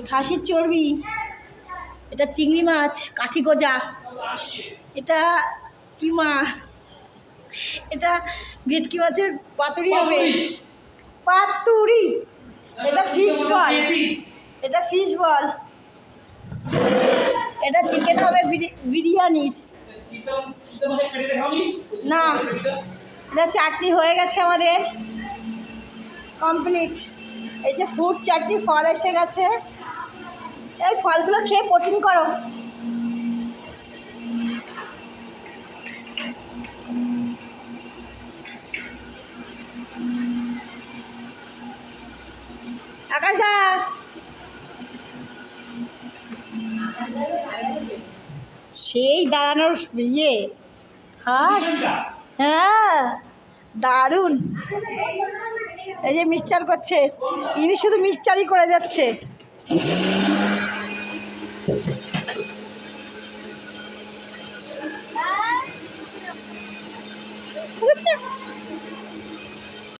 খাসির চর্বি, এটা চিংড়ি মাছ, কাঠি গজা, এটা কি মাছ, এটা ভেটকি মাছের পাতুরি হবে, পাতুরি। এটা ফিশ বল, এটা ফিশ বল, এটা চিকেন হবে বিরিয়ানির। না, এটা চাটনি হয়ে গেছে আমাদের কমপ্লিট। এই যে ফ্রুট চাটনি, ফল এসে গেছে। এই ফলগুলো খেয়ে প্রোটিন করো। আকাশদা, সেই দাঁড়ানোর ইয়ে, হাস, হ্যাঁ দারুণ। এই যে মিক্সচার করছে, ইনি শুধু মিক্সচারই করে যাচ্ছে।